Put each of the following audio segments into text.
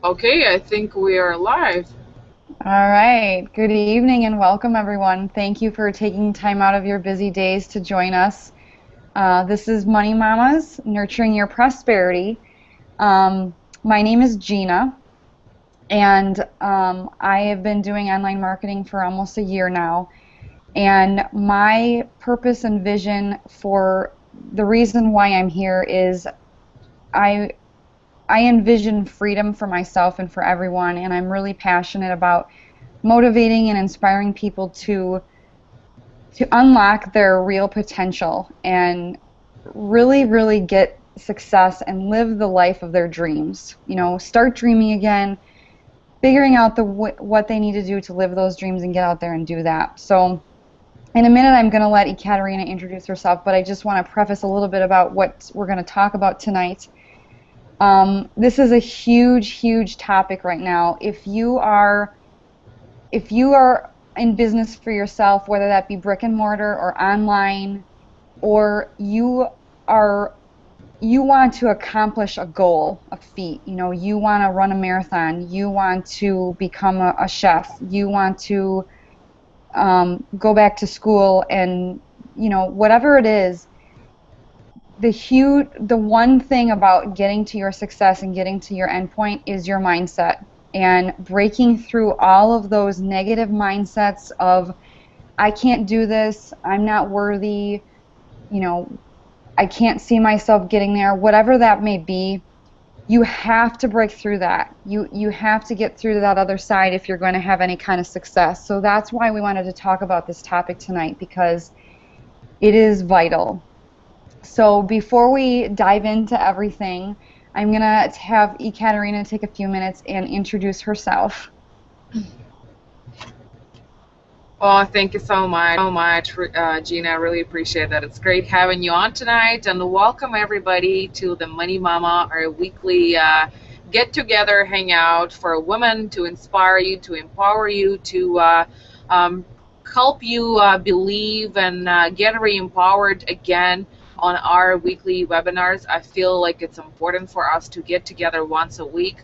Okay, I think we are live. All right. Good evening and welcome, everyone. Thank you for taking time out of your busy days to join us. This is Money Mamas, Nurturing Your Prosperity. Um, my name is Gina, and I have been doing online marketing for almost a year now. And my purpose and vision for the reason why I'm here is I I envision freedom for myself and for everyone, and I'm really passionate about motivating and inspiring people to unlock their real potential and really get success and live the life of their dreams. Start dreaming again, figuring out what they need to do to live those dreams and get out there and do that. So in a minute, I'm going to let Ekaterina introduce herself, but I just want to preface a little bit about what we're going to talk about tonight. This is a huge topic right now. If you are in business for yourself, whether that be brick and mortar or online, or are you want to accomplish a goal, a feat, you want to run a marathon, you want to become a chef, you want to go back to school, and whatever it is, the one thing about getting to your success and getting to your endpoint is your mindset, and breaking through all of those negative mindsets of I can't do this, I'm not worthy, you know, I can't see myself getting there, whatever that may be. You have to break through that. You have to get through to that other side if you're going to have any kind of success. So that's why we wanted to talk about this topic tonight, because it is vital. So before we dive into everything, I'm going to have Ekaterina take a few minutes and introduce herself. Well, thank you so much, Gina. I really appreciate that. It's great having you on tonight, and welcome everybody to the Money Mama, our weekly get together, hangout for women to inspire you, to empower you, to um, help you believe and get re-empowered again on our weekly webinars. I feel like it's important for us to get together once a week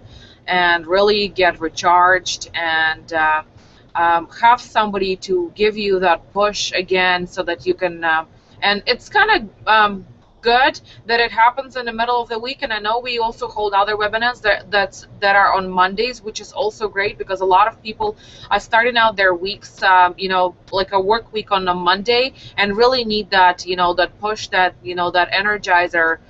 and really get recharged and have somebody to give you that push again so that you can and it's kind of good that it happens in the middle of the week. And I know we also hold other webinars that are on Mondays, which is also great because a lot of people are starting out their weeks like a work week on a Monday and really need that that push, that energizer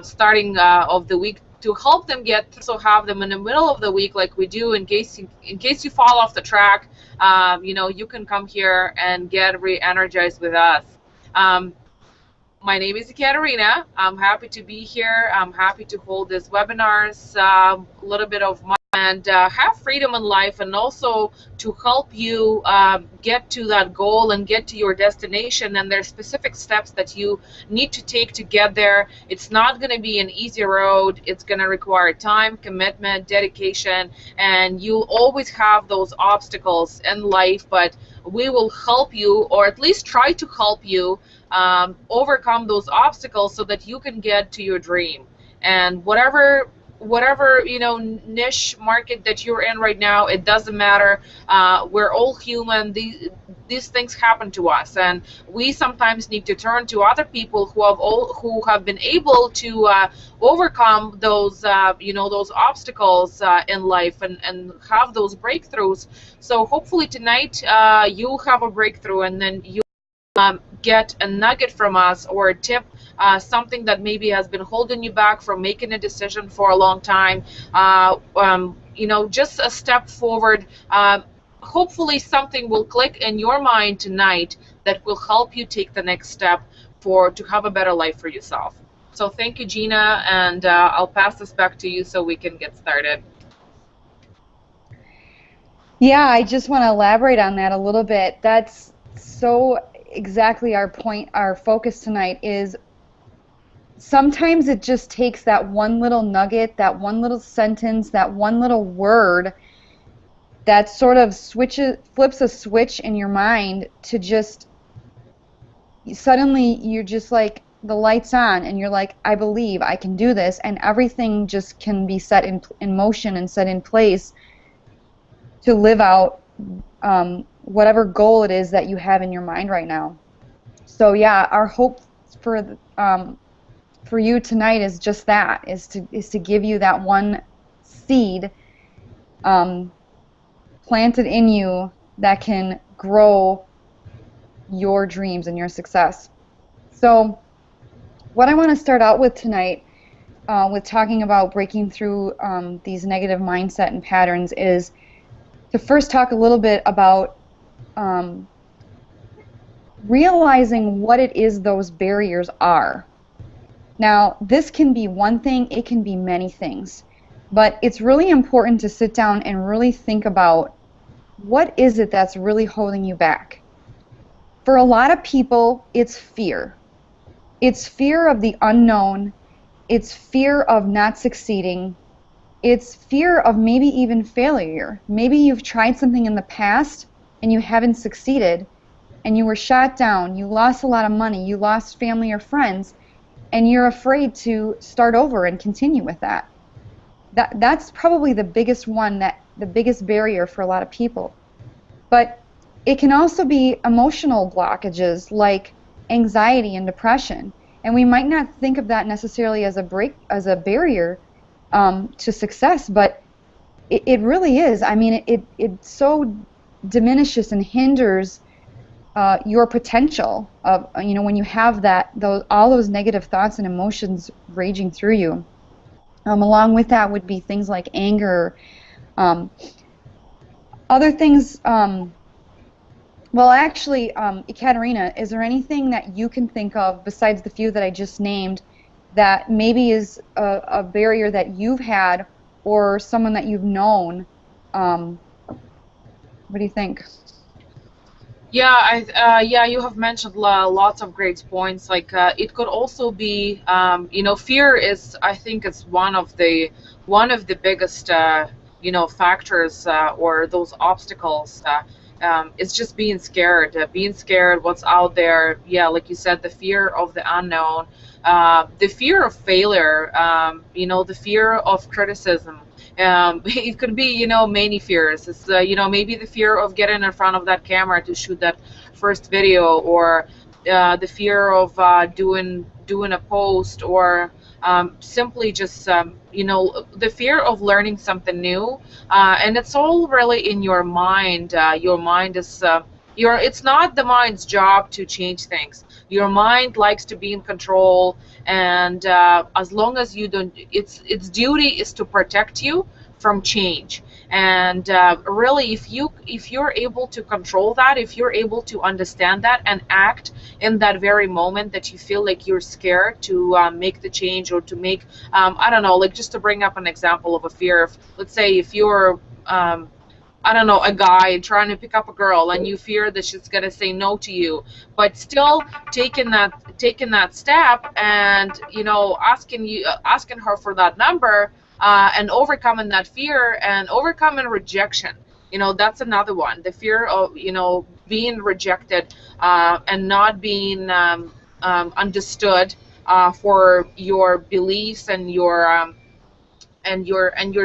starting of the week to help them get through. So have them in the middle of the week like we do, in case you fall off the track. You can come here and get re-energized with us. um, my name is Ekaterina. I'm happy to be here. I'm happy to hold these webinars, a little bit of my and have freedom in life, and also to help you get to that goal and get to your destination. And there's specific steps that you need to take to get there. It's not going to be an easy road. It's going to require time, commitment, dedication, and you'll always have those obstacles in life, but we will help you, or at least try to help you overcome those obstacles so that you can get to your dream. And whatever niche market that you're in right now, it doesn't matter. We're all human. These things happen to us, and we sometimes need to turn to other people who have been able to overcome those obstacles in life, and have those breakthroughs. So hopefully tonight you'll have a breakthrough, and then you get a nugget from us, or a tip, something that maybe has been holding you back from making a decision for a long time. Just a step forward. Hopefully something will click in your mind tonight that will help you take the next step to have a better life for yourself. So thank you, Gina, and I'll pass this back to you so we can get started. Yeah, I just want to elaborate on that a little bit. That's so exactly our point, our focus tonight is sometimes it just takes that one little nugget, that one little sentence, that one little word that sort of flips a switch in your mind to just suddenly you're just like the lights on and you're like, I believe I can do this, and everything just can be set in motion and set in place to live out whatever goal it is that you have in your mind right now. So yeah, our hope for you tonight is just that, is to give you that one seed um, planted in you that can grow your dreams and your success. So what I want to start out with tonight, with talking about breaking through these negative mindset and patterns, is to first talk a little bit about um, realizing what it is those barriers are. Now, this can be one thing, it can be many things, but it's really important to sit down and really think about what is it that's really holding you back. For a lot of people, it's fear. It's fear of the unknown, it's fear of not succeeding, it's fear of maybe even failure. Maybe you've tried something in the past and you haven't succeeded, and you were shot down, you lost a lot of money, you lost family or friends, and you're afraid to start over and continue with that. That's probably the biggest one, that the biggest barrier for a lot of people. But it can also be emotional blockages like anxiety and depression. And we might not think of that necessarily as a barrier to success, but it really is. I mean, it so diminishes and hinders your potential of, when you have all those negative thoughts and emotions raging through you. Along with that would be things like anger, um, other things. Well, actually, Ekaterina, is there anything that you can think of besides the few that I just named that maybe is a barrier that you've had, or someone that you've known? What do you think? Yeah, yeah, you have mentioned lots of great points. Like it could also be, fear is, I think, it's one of the biggest, factors, or those obstacles. It's just being scared what's out there. Yeah, like you said, the fear of the unknown, the fear of failure, the fear of criticism. It could be, many fears. It's, maybe the fear of getting in front of that camera to shoot that first video, or the fear of doing a post, or simply just, the fear of learning something new. And it's all really in your mind. Your mind is, it's not the mind's job to change things. Your mind likes to be in control, and as long as you don't, its duty is to protect you from change. And really, if you're able to control that, if you're able to understand that and act in that very moment that you feel like you're scared to make the change, or to make, I don't know, like, just to bring up an example of a fear. Let's say if you're, I don't know, a guy trying to pick up a girl, and you fear that she's gonna say no to you, but still taking that step, and asking her for that number, and overcoming that fear and overcoming rejection. That's another one. The fear of, being rejected, and not being understood for your beliefs and your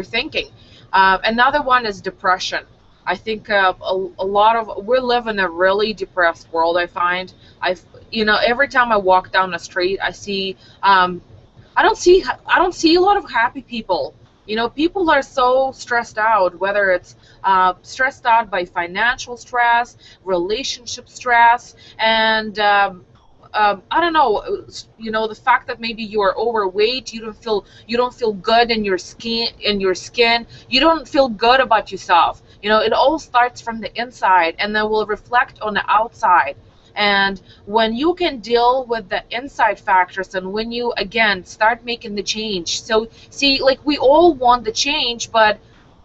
thinking. Another one is depression. I think a lot of we live in a really depressed world. I find every time I walk down the street, I don't see a lot of happy people. People are so stressed out, whether it's stressed out by financial stress, relationship stress, and I don't know, the fact that maybe you are overweight, you don't feel good in your skin, you don't feel good about yourself. It all starts from the inside, and then will reflect on the outside. And when you can deal with the inside factors, and when you again start making the change, so see, like, we all want the change, but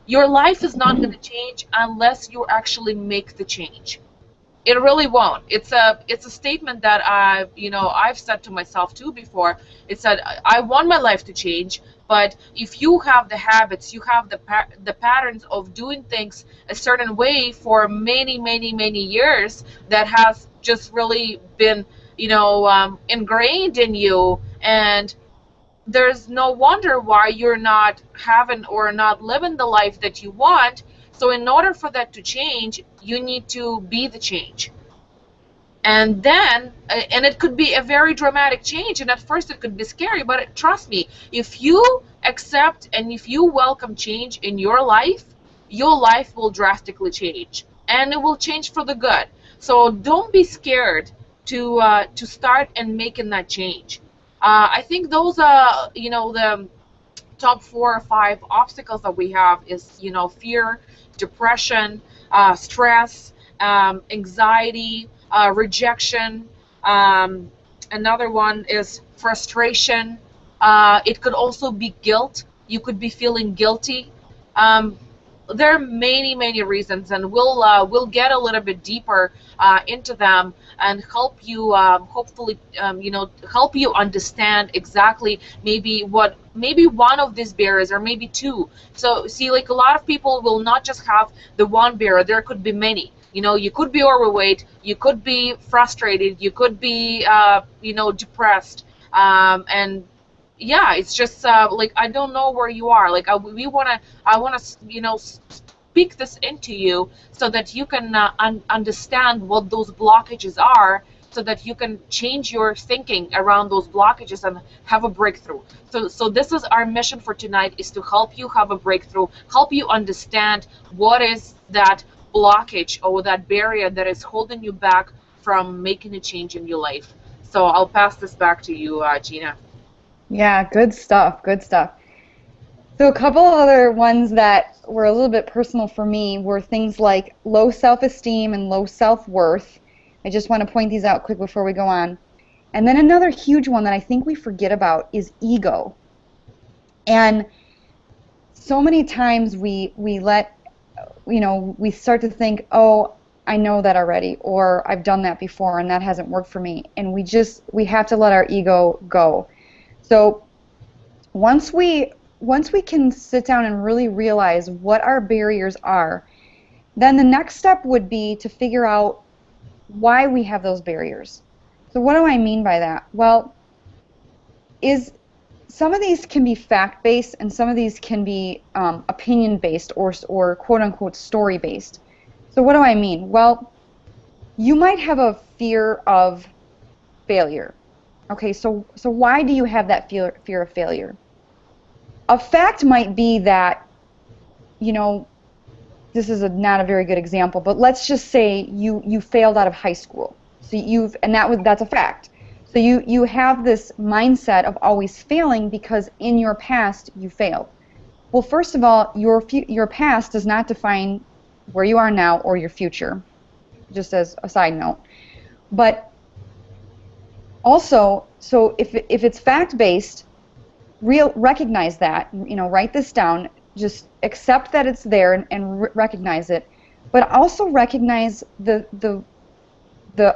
your life is not going to change unless you actually make the change. It really won't. It's a statement that I've said to myself too before. It said, I want my life to change, but if you have the habits, you have the patterns of doing things a certain way for many, many, many years, that has just really been ingrained in you, and there's no wonder why you're not having or not living the life that you want. So in order for that to change, you need to be the change. And then and it could be a very dramatic change, and at first it could be scary, but trust me, if you accept and if you welcome change in your life will drastically change, and it will change for the good. So don't be scared to start and making that change. I think those are, the top 4 or 5 obstacles that we have is, fear, depression, stress, anxiety, rejection. Um, Another one is frustration. It could also be guilt. You could be feeling guilty. Um, there are many, many reasons, and we'll get a little bit deeper into them and help you, hopefully, help you understand exactly maybe one of these barriers or maybe two. So see, like, a lot of people will not just have the one barrier. There could be many. You could be overweight, you could be frustrated, you could be depressed, and yeah, it's just like, I don't know where you are. Like, I want to, speak this into you so that you can understand what those blockages are, so that you can change your thinking around those blockages and have a breakthrough. So this is our mission for tonight, is to help you have a breakthrough, help you understand what is that blockage or that barrier that is holding you back from making a change in your life. So I'll pass this back to you, Gina. Yeah, good stuff. Good stuff. So a couple other ones that were a little bit personal for me were things like low self-esteem and low self-worth. I just want to point these out quick before we go on. And then another huge one that I think we forget about is ego. And so many times we let, we start to think, oh, I know that already, or I've done that before and that hasn't worked for me. And we have to let our ego go. So once we can sit down and really realize what our barriers are, then the next step would be to figure out why we have those barriers. So what do I mean by that? Well, is some of these can be fact-based and some of these can be opinion-based or quote-unquote story-based. So what do I mean? Well, you might have a fear of failure. Okay, so why do you have that fear of failure? A fact might be that, you know, this is not a very good example, but let's just say you failed out of high school. So that's a fact. So you have this mindset of always failing because in your past you failed. Well, first of all, your past does not define where you are now or your future, just as a side note. But also, so if it's fact-based, recognize that, write this down, just accept that it's there and recognize it, but also recognize the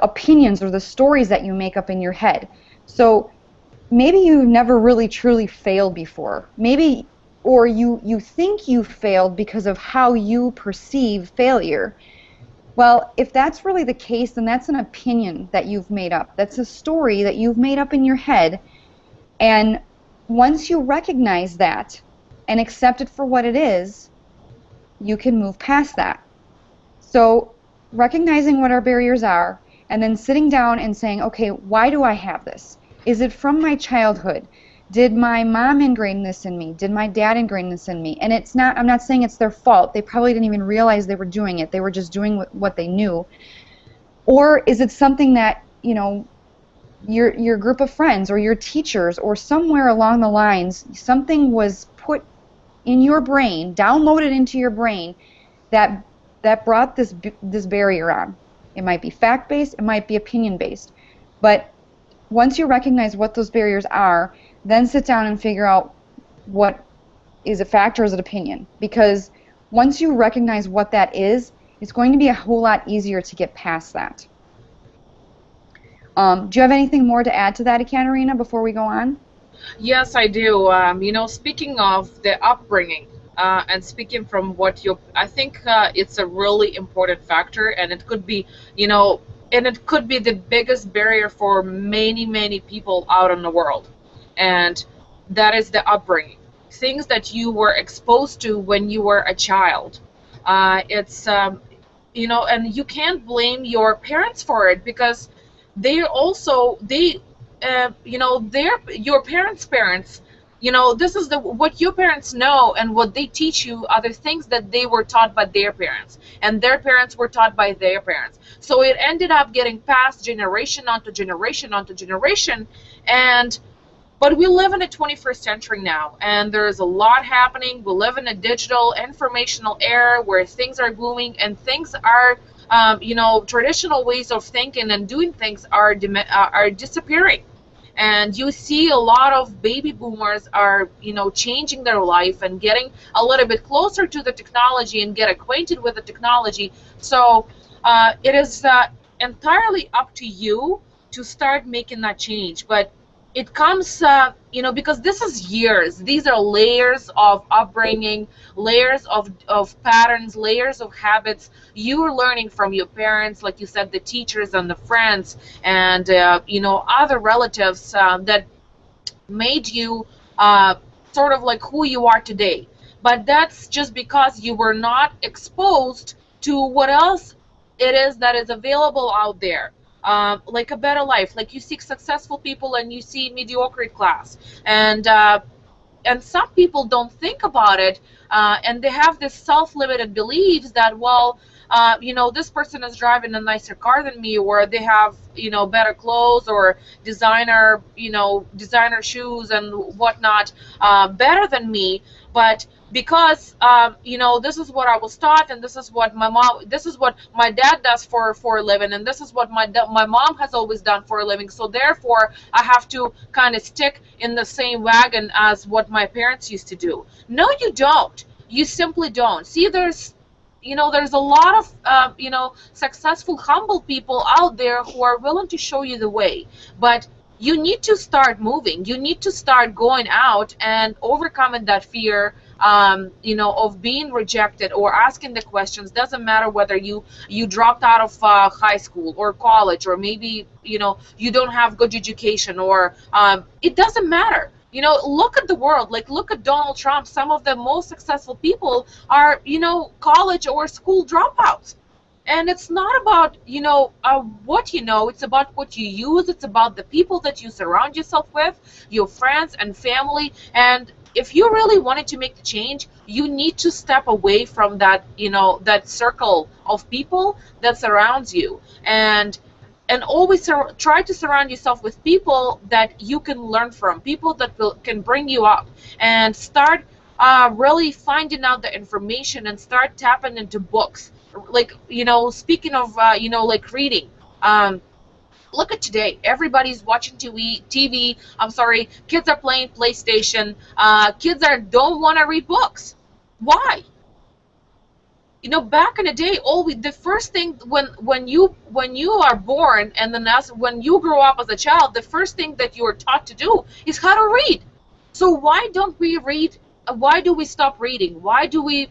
opinions or the stories that you make up in your head. So maybe you've never really truly failed before. Maybe, or you think you failed because of how you perceive failure. Well, if that's really the case, then that's an opinion that you've made up. That's a story that you've made up in your head. And once you recognize that and accept it for what it is, you can move past that. So recognizing what our barriers are, and then sitting down and saying, okay, why do I have this? Is it from my childhood? Did my mom ingrain this in me? Did my dad ingrain this in me? And I'm not saying it's their fault. They probably didn't even realize they were doing it. They were just doing what they knew. Or is it something that, your group of friends or your teachers or somewhere along the lines, something was put in your brain, downloaded into your brain that brought this barrier on. It might be fact-based, it might be opinion-based. But once you recognize what those barriers are, then sit down and figure out what is a fact or is it opinion. Because once you recognize what that is, it's going to be a whole lot easier to get past that. Do you have anything more to add to that, Ekaterina, before we go on? Yes, I do. Speaking of the upbringing, and speaking from I think it's a really important factor, and it could be, you know, and it could be the biggest barrier for many, many people out in the world. And that is the upbringing, things that you were exposed to when you were a child. It's and you can't blame your parents for it, because they're your parents' parents. This is the what your parents know, and what they teach you are the things that they were taught by their parents, and their parents were taught by their parents. So it ended up getting passed generation onto generation onto generation. And but we live in the 21st century now, and there's a lot happening. We live in a digital informational era where things are booming, and things are, traditional ways of thinking and doing things are disappearing. And you see a lot of baby boomers are, changing their life and getting a little bit closer to the technology and get acquainted with the technology. So it is entirely up to you to start making that change. But it comes, because this is years. These are layers of upbringing, layers of patterns, layers of habits. You're learning from your parents, like you said, the teachers and the friends, and other relatives that made you sort of like who you are today. But that's just because you were not exposed to what else it is that is available out there. Like a better life, like you see successful people and you see mediocre class, and some people don't think about it, and they have this self-limited beliefs that, well, this person is driving a nicer car than me, or they have, better clothes, or designer shoes and whatnot, better than me. But because this is what I was taught, and this is what my dad does for a living, and this is what my mom has always done for a living, so therefore I have to kind of stick in the same wagon as what my parents used to do. No, you don't. You simply don't. See, there's a lot of successful, humble people out there who are willing to show you the way. But you need to start moving. You need to start going out and overcoming that fear, of being rejected, or asking the questions. Doesn't matter whether you dropped out of high school or college, or maybe you don't have good education, or it doesn't matter. Look at the world. Like, look at Donald Trump. Some of the most successful people are college or school dropouts. And it's not about what you know, it's about what you use. It's about the people that you surround yourself with, your friends and family. And if you really wanted to make the change, you need to step away from that, that circle of people that surrounds you, and always try to surround yourself with people that you can learn from, people that can bring you up, and start really finding out the information, and start tapping into books. Like, speaking of, like reading. Look at today. Everybody's watching TV. I'm sorry, kids are playing PlayStation. Kids don't want to read books. Why? Back in the day, the first thing when you are born, and then when you grow up as a child, the first thing that you are taught to do is how to read. So why don't we read? Why do we stop reading? Why don't we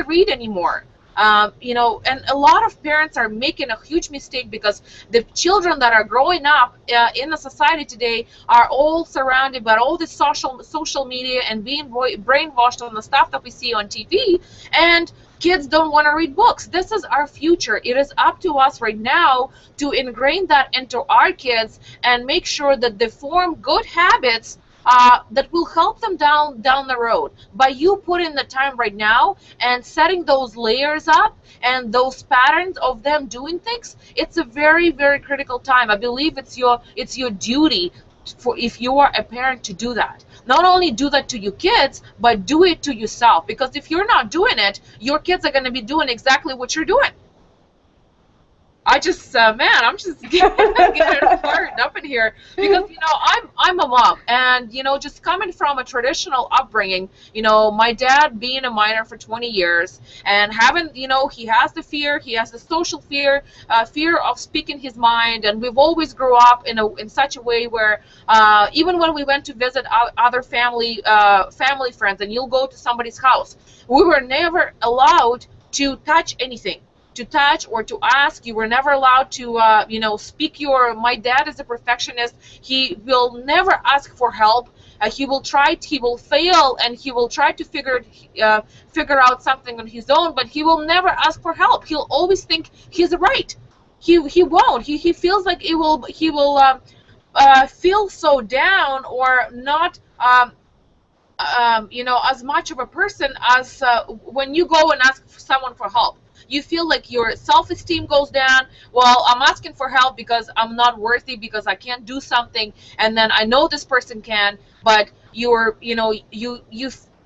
read anymore? And a lot of parents are making a huge mistake, because the children that are growing up in the society today are all surrounded by all this social media, and being brainwashed on the stuff that we see on TV, and kids don't want to read books. This is our future. It is up to us right now to ingrain that into our kids, and make sure that they form good habits that will help them down the road. By you putting the time right now and setting those layers up and those patterns of them doing things, it's a very, very critical time. I believe it's your duty, for if you are a parent, to do that. Not only do that to your kids, but do it to yourself. Because if you're not doing it, your kids are going to be doing exactly what you're doing. I just, man, I'm just getting fired up in here, because I'm a mom, and just coming from a traditional upbringing, my dad being a miner for 20 years, and having, he has the social fear, fear of speaking his mind, and we've always grew up in such a way where even when we went to visit other family friends, and you'll go to somebody's house, we were never allowed to touch anything. to touch or to ask. You were never allowed to, speak your. My dad is a perfectionist. He will never ask for help. He will try. He will fail, and he will try to figure out something on his own. But he will never ask for help. He'll always think he's right. He won't. He feels like he will feel so down or not. As much of a person as when you go and ask someone for help. You feel like your self-esteem goes down. Well, I'm asking for help because I'm not worthy, because I can't do something, and then I know this person can, but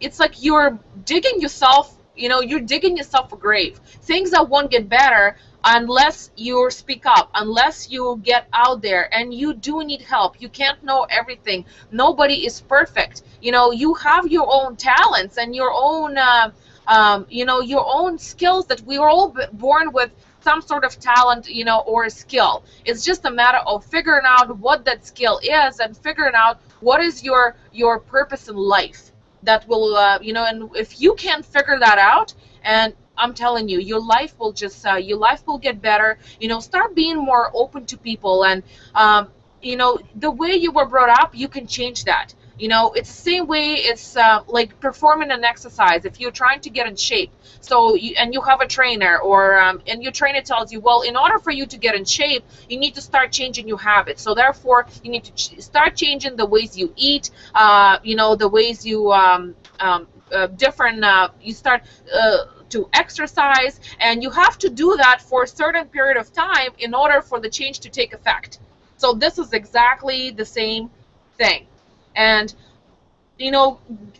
it's like you're digging yourself, you're digging yourself a grave. Things that won't get better unless you speak up, unless you get out there, and you do need help. You can't know everything. Nobody is perfect. You have your own talents and your own your own skills, that we are all born with some sort of talent, or skill. It's just a matter of figuring out what that skill is and figuring out what is your purpose in life. That will, and if you can figure that out, and I'm telling you, your life will get better. Start being more open to people, and the way you were brought up, you can change that. It's the same way. It's like performing an exercise. If you're trying to get in shape, and you have a trainer, or and your trainer tells you, well, in order for you to get in shape, you need to start changing your habits. So therefore, you need to start changing the ways you eat. The ways you you start to exercise, and you have to do that for a certain period of time in order for the change to take effect. So this is exactly the same thing. And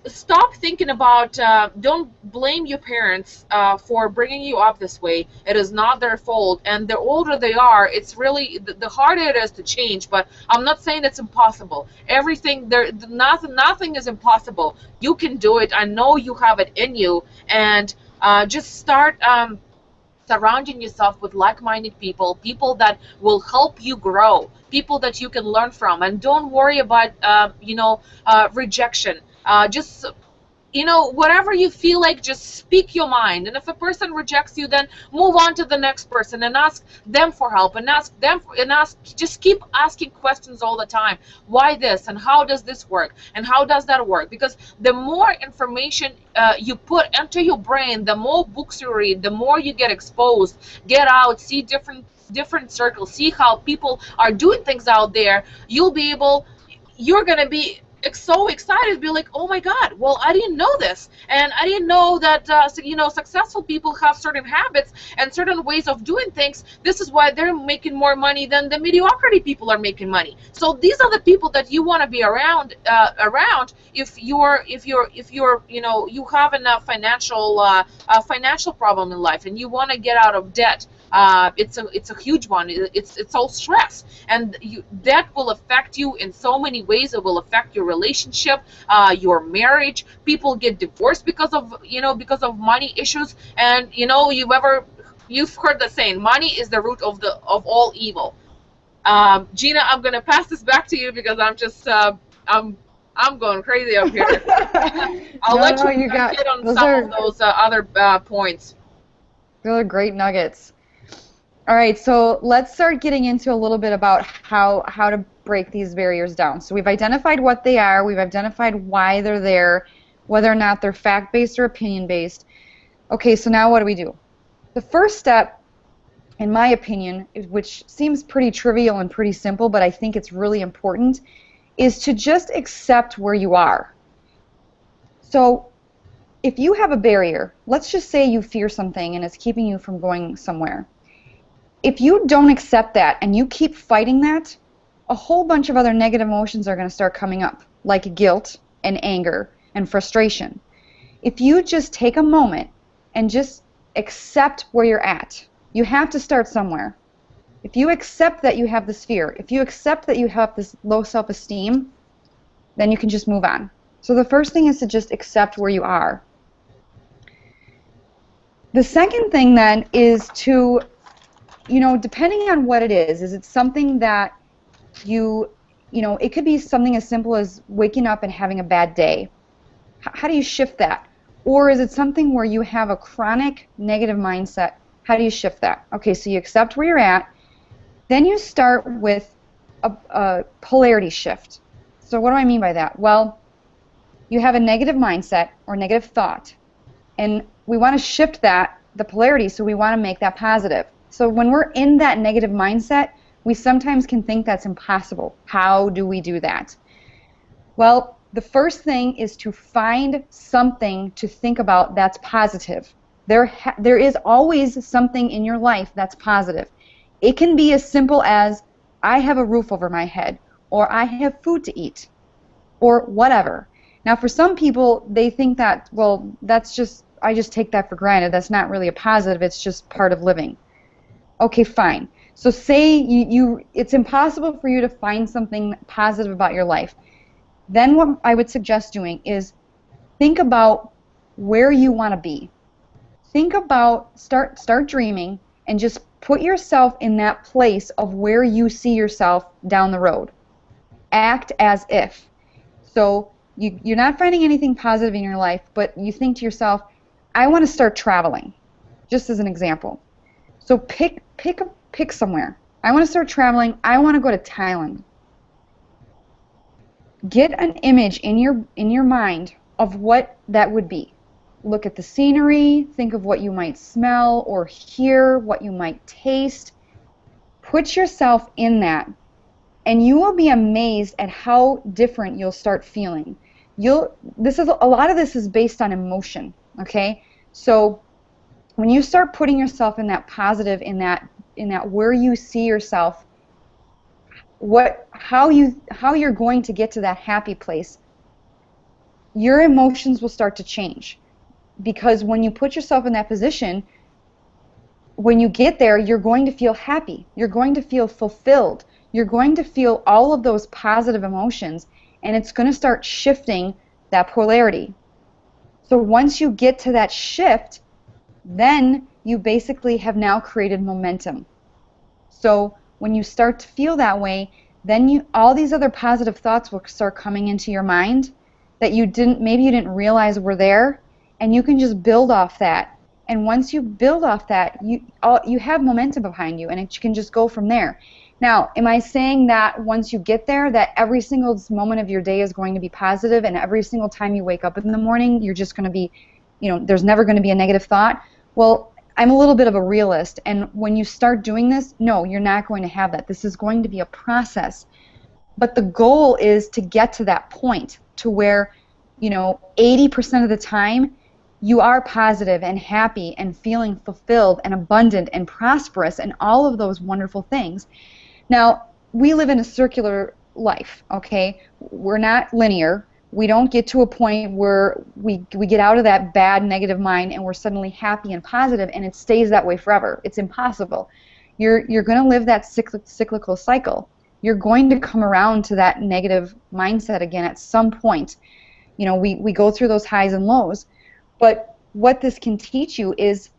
stop thinking about, don't blame your parents for bringing you up this way. It is not their fault, and the older they are, it's really the harder it is to change. But I'm not saying it's impossible. Nothing is impossible. You can do it. I know you have it in you, and just start surrounding yourself with like-minded people that will help you grow, people that you can learn from. And don't worry about rejection. Just whatever you feel like, just speak your mind. And if a person rejects you, then move on to the next person and ask them for help, and just keep asking questions all the time. Why this, and how does this work, and how does that work? Because the more information you put into your brain, the more books you read, the more you get exposed. Get out, see different circles, see how people are doing things out there. You're gonna be so excited, be like, oh my God, well, I didn't know this, and I didn't know that successful people have certain habits and certain ways of doing things. This is why they're making more money than the mediocrity people are making money. So these are the people that you want to be around if you have a financial problem in life, and you want to get out of debt. It's a huge one. It's all stress, and that will affect you in so many ways. It will affect your relationship, your marriage. People get divorced because of money issues. And you've heard the saying, money is the root of all evil. Gina, I'm gonna pass this back to you because I'm going crazy up here. I'll let you hit on some of those other points. Those are great nuggets. All right, so let's start getting into a little bit about how to break these barriers down. So we've identified what they are, we've identified why they're there, whether or not they're fact-based or opinion-based. Okay, so now what do we do? The first step, in my opinion, which seems pretty trivial and pretty simple, but I think it's really important, is to just accept where you are. So if you have a barrier, let's just say you fear something and it's keeping you from going somewhere. If you don't accept that and you keep fighting that, a whole bunch of other negative emotions are going to start coming up, like guilt and anger and frustration. If you just take a moment and just accept where you're at, you have to start somewhere. If you accept that you have this fear, if you accept that you have this low self-esteem, then you can just move on. So the first thing is to just accept where you are. The second thing then is to, depending on what it is it something that it could be something as simple as waking up and having a bad day. How do you shift that? Or is it something where you have a chronic negative mindset How do you shift that? Okay, so you accept where you're at. Then you start with a polarity shift. So what do I mean by that? Well, you have a negative mindset or negative thought, and we want to shift that, the polarity, so we want to make that positive. So when we're in that negative mindset, we sometimes can think that's impossible. How do we do that? Well, the first thing is to find something to think about that's positive. There is always something in your life that's positive. It can be as simple as I have a roof over my head, or I have food to eat, or whatever. Now, for some people, they think that, well, I just take that for granted. That's not really a positive, it's just part of living. Okay, fine. So say it's impossible for you to find something positive about your life. Then what I would suggest doing is think about where you want to be. Think about, start dreaming, and just put yourself in that place of where you see yourself down the road. Act as if. So you're not finding anything positive in your life, but you think to yourself, I want to start traveling, just as an example. So pick somewhere. I want to start traveling. I want to go to Thailand. Get an image in your mind of what that would be. Look at the scenery, think of what you might smell or hear, what you might taste. Put yourself in that, and you will be amazed at how different you'll start feeling. This is a lot of this is based on emotion, okay? So when you start putting yourself in that positive, in that where you see yourself, how you're going to get to that happy place, your emotions will start to change. Because when you put yourself in that position, when you get there, you're going to feel happy. You're going to feel fulfilled. You're going to feel all of those positive emotions, and it's going to start shifting that polarity. So once you get to that shift, then you basically have now created momentum. So when you start to feel that way, then all these other positive thoughts will start coming into your mind that maybe you didn't realize were there, and you can just build off that. And once you build off that, you have momentum behind you, and you can just go from there. Now, am I saying that once you get there, that every single moment of your day is going to be positive, and every single time you wake up in the morning, you're just going to be, there's never going to be a negative thought? Well, I'm a little bit of a realist, and when you start doing this, no, you're not going to have that. This is going to be a process. But the goal is to get to that point to where, 80% of the time, you are positive and happy and feeling fulfilled and abundant and prosperous and all of those wonderful things. Now, we live in a circular life, okay? We're not linear. We don't get to a point where we get out of that bad negative mind and we're suddenly happy and positive and it stays that way forever. It's impossible. You're going to live that cyclical cycle. You're going to come around to that negative mindset again at some point. We go through those highs and lows. But what this can teach you is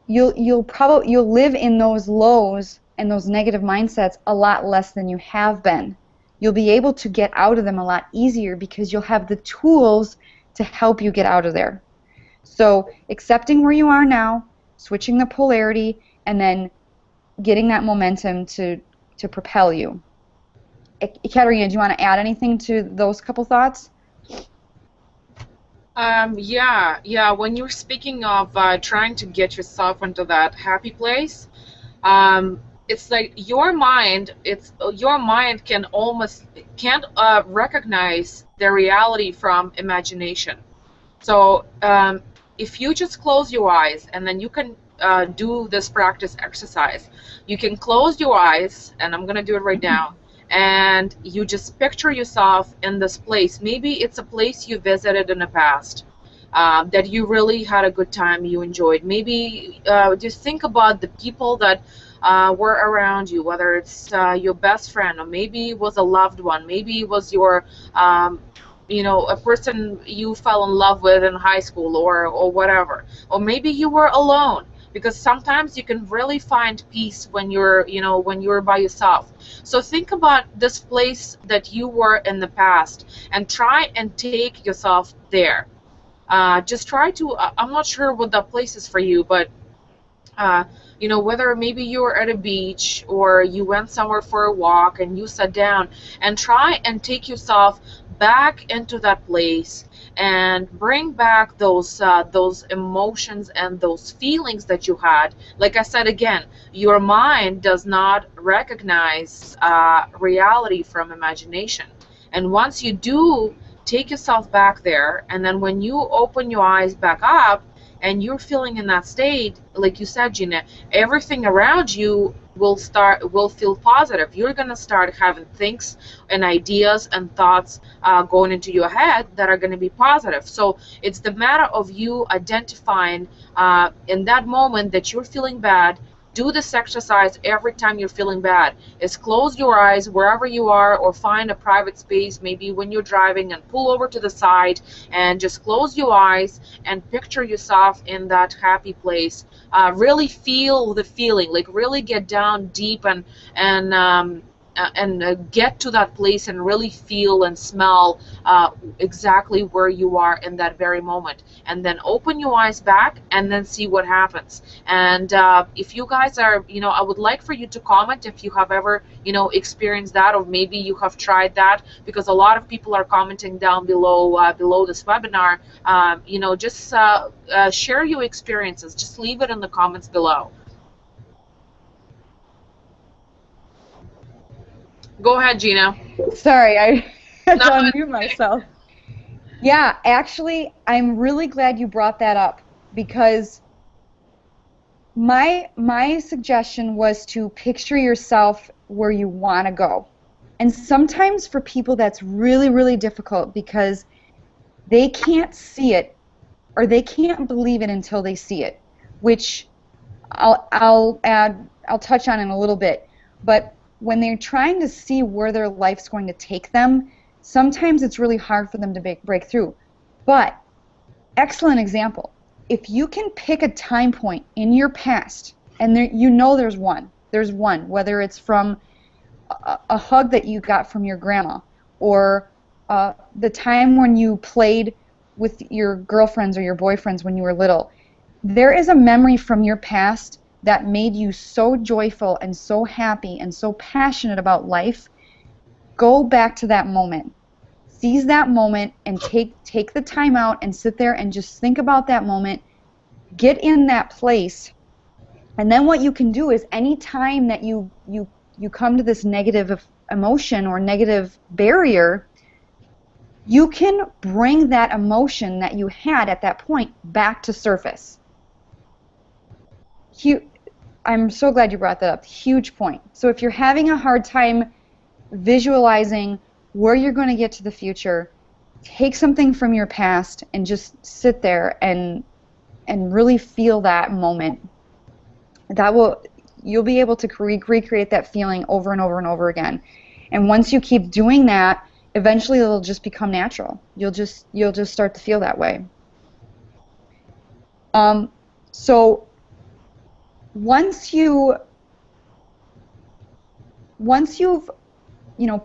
you'll live in those lows and those negative mindsets a lot less than you have been. You'll be able to get out of them a lot easier because you'll have the tools to help you get out of there. So accepting where you are now, switching the polarity, and then getting that momentum to propel you. Katerina, do you want to add anything to those couple thoughts? Yeah. When you're speaking of trying to get yourself into that happy place, it's like your mind can't recognize the reality from imagination. So if you just close your eyes, and then you can do this practice exercise. You can close your eyes, and I'm gonna do it right now, and you just picture yourself in this place. Maybe it's a place you visited in the past, that you really had a good time, you enjoyed. Maybe just think about the people that were around you, whether it's your best friend, or maybe it was a loved one, maybe it was your a person you fell in love with in high school, or whatever. Or maybe you were alone, because sometimes you can really find peace when you're by yourself. So think about this place that you were in the past, and try and take yourself there. Just try to, I'm not sure what that place is for you, but uh, whether maybe you were at a beach or you went somewhere for a walk and you sat down, and try and take yourself back into that place and bring back those emotions and those feelings that you had. Like I said again, your mind does not recognize reality from imagination. And once you do take yourself back there, and then when you open your eyes back up and you're feeling in that state, like you said, Gina, everything around you will feel positive. You're going to start having things and ideas and thoughts going into your head that are going to be positive. So it's the matter of you identifying in that moment that you're feeling bad. Do this exercise every time you're feeling bad. Is close your eyes wherever you are, or find a private space, maybe when you're driving, and pull over to the side and just close your eyes and picture yourself in that happy place. Really feel the feeling, like really get down deep and get to that place and really feel and smell exactly where you are in that very moment, and then open your eyes back and then see what happens. And if you guys are, I would like for you to comment if you have ever, experienced that, or maybe you have tried that, because a lot of people are commenting down below this webinar. Just share your experiences. Just leave it in the comments below. Go ahead, Gina. Sorry, I had No, to unmute myself. Yeah, actually, I'm really glad you brought that up because my suggestion was to picture yourself where you want to go. And sometimes for people that's really, really difficult because they can't see it or they can't believe it until they see it, which I'll touch on in a little bit. But when they're trying to see where their life's going to take them, sometimes it's really hard for them to break through. But excellent example. If you can pick a time point in your past, and there, there's one, whether it's from a hug that you got from your grandma, or the time when you played with your girlfriends or your boyfriends when you were little, there is a memory from your past that made you so joyful and so happy and so passionate about life. Go back to that moment. Seize that moment and take the time out and sit there and just think about that moment. Get in that place. And then what you can do is any time that you come to this negative emotion or negative barrier, you can bring that emotion that you had at that point back to surface. I'm so glad you brought that up. Huge point. So if you're having a hard time visualizing where you're going to get to the future, take something from your past and just sit there and really feel that moment. You'll be able to recreate that feeling over and over and over again. And once you keep doing that, eventually it'll just become natural. You'll just start to feel that way. So once you've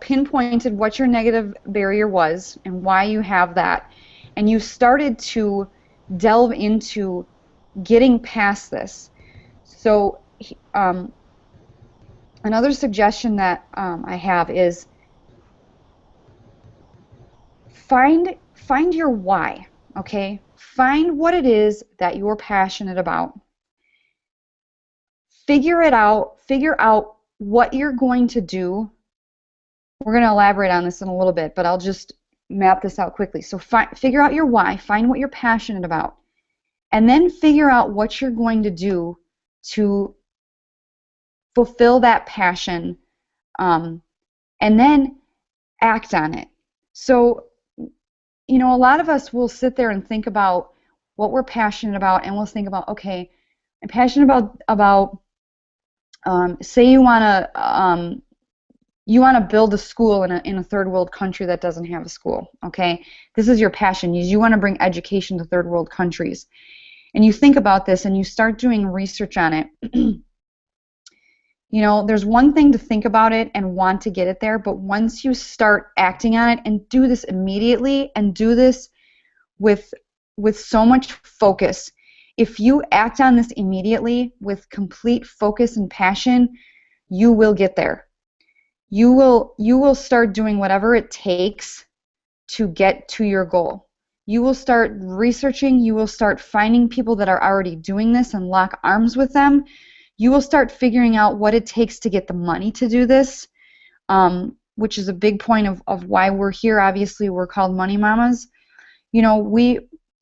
pinpointed what your negative barrier was and why you have that, and you started to delve into getting past this. So another suggestion that I have is find your why. Okay, find what it is that you're passionate about. Figure out what you're going to do. We're going to elaborate on this in a little bit, but I'll just map this out quickly. So figure out your why, find what you're passionate about, and then figure out what you're going to do to fulfill that passion, and then act on it. So, a lot of us will sit there and think about what we're passionate about, and we'll think about, okay, I'm passionate about say you want to build a school in a third world country that doesn't have a school. Okay, this is your passion. You want to bring education to third world countries, and you think about this and you start doing research on it. There's one thing to think about it and want to get it there, but once you start acting on it, and do this immediately and do this with so much focus, if you act on this immediately with complete focus and passion, you will get there. You will start doing whatever it takes to get to your goal. You will start researching, you will start finding people that are already doing this and lock arms with them. You will start figuring out what it takes to get the money to do this, which is a big point of why we're here. Obviously, we're called Money Mamas. You know,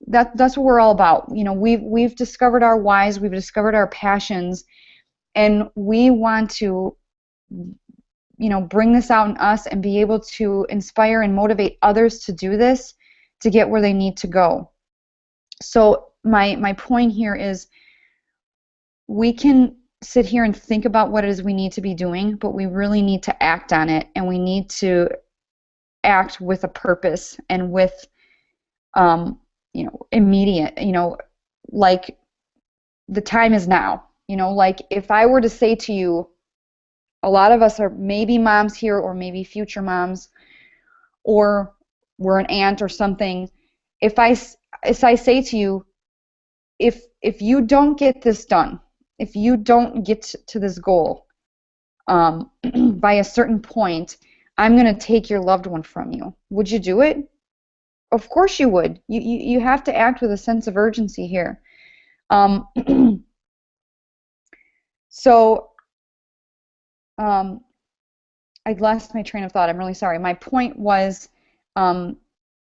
that's what we're all about. You know, we've discovered our whys, we've discovered our passions, and we want to, you know, bring this out in us and be able to inspire and motivate others to do this to get where they need to go. So my point here is, we can sit here and think about what it is we need to be doing, but we really need to act on it, and we need to act with a purpose and with you know, immediate, you know, like the time is now. You know, like if I were to say to you, a lot of us are maybe moms here or maybe future moms, or we're an aunt or something. If I say to you, if you don't get this done, if you don't get to this goal by a certain point, I'm going to take your loved one from you. Would you do it? Of course you would. You have to act with a sense of urgency here. So I lost my train of thought. I'm really sorry. My point was,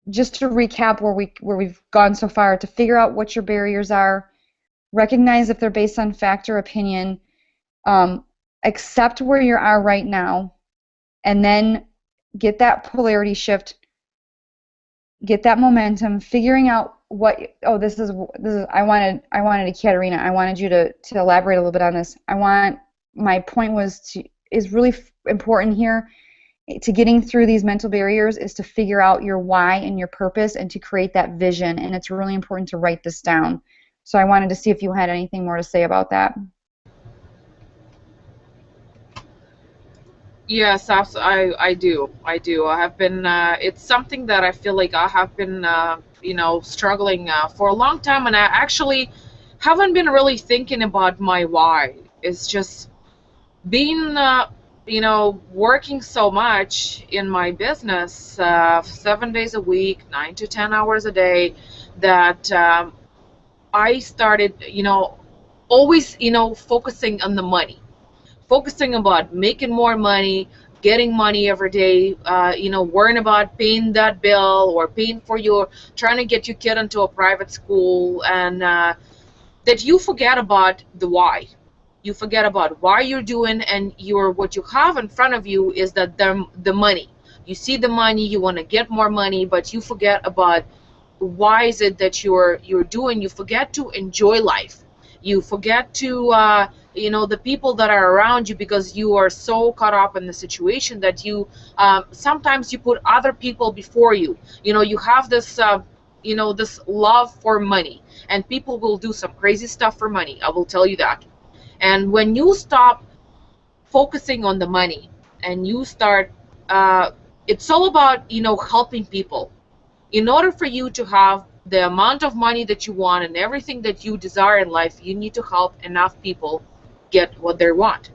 just to recap where we've gone so far, to figure out what your barriers are, recognize if they're based on fact or opinion, accept where you are right now, and then get that polarity shift, get that momentum, figuring out what, oh, this is I wanted Katerina, I wanted you to elaborate a little bit on this. My point is really important here to getting through these mental barriers, is to figure out your why and your purpose and to create that vision. And it's really important to write this down. So I wanted to see if you had anything more to say about that. Yes, I do. I do. I have been, it's something that I feel like I have been, struggling for a long time, and I actually haven't been really thinking about my why. It's just been, working so much in my business, 7 days a week, 9 to 10 hours a day, that I started, always, focusing on the money, focusing about making more money, getting money every day, worrying about paying that bill or paying for trying to get your kid into a private school, and that you forget about the why. You forget about why you're doing, and what you have in front of you is that the money. You see the money, you want to get more money, but you forget about why is it that you're doing. You forget to enjoy life. You forget to the people that are around you, because you are so caught up in the situation that you sometimes you put other people before you. You have this this love for money, and people will do some crazy stuff for money, I will tell you that. And when you stop focusing on the money and you start it's all about helping people. In order for you to have the amount of money that you want and everything that you desire in life, you need to help enough people get what they want.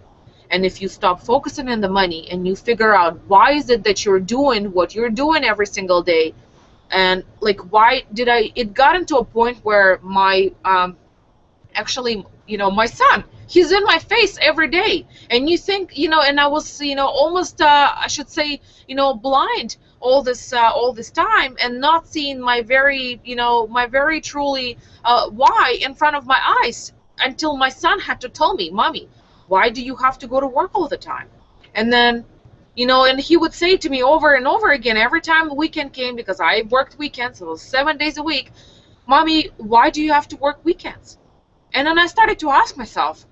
And if you stop focusing on the money and you figure out why is it that you're doing what you're doing every single day, and like, why did it got into a point where my actually, my son, he's in my face every day, and you think, and I was, almost I should say, blind all this time, and not seeing my very truly why in front of my eyes, until my son had to tell me, "Mommy, why do you have to go to work all the time?" And then, and he would say to me over and over again, every time the weekend came, because I worked weekends, it was 7 days a week, "Mommy, why do you have to work weekends?" And then I started to ask myself,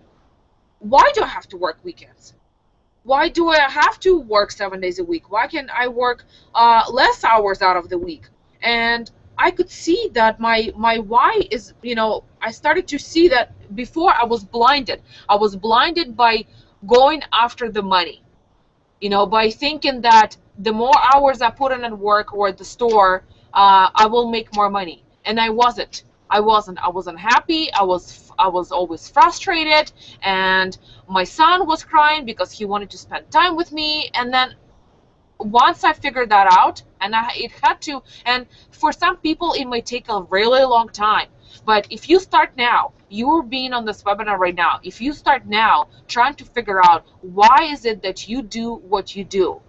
why do I have to work weekends? Why do I have to work 7 days a week? Why can't I work less hours out of the week? And I could see that my why is, I started to see that before I was blinded. I was blinded by going after the money, by thinking that the more hours I put in at work or at the store, I will make more money. And I wasn't. I wasn't happy. I was always frustrated, and my son was crying because he wanted to spend time with me. And then once I figured that out, and it had to, and for some people it may take a really long time. But if you start now, you're being on this webinar right now. If you start now trying to figure out why is it that you do what you do,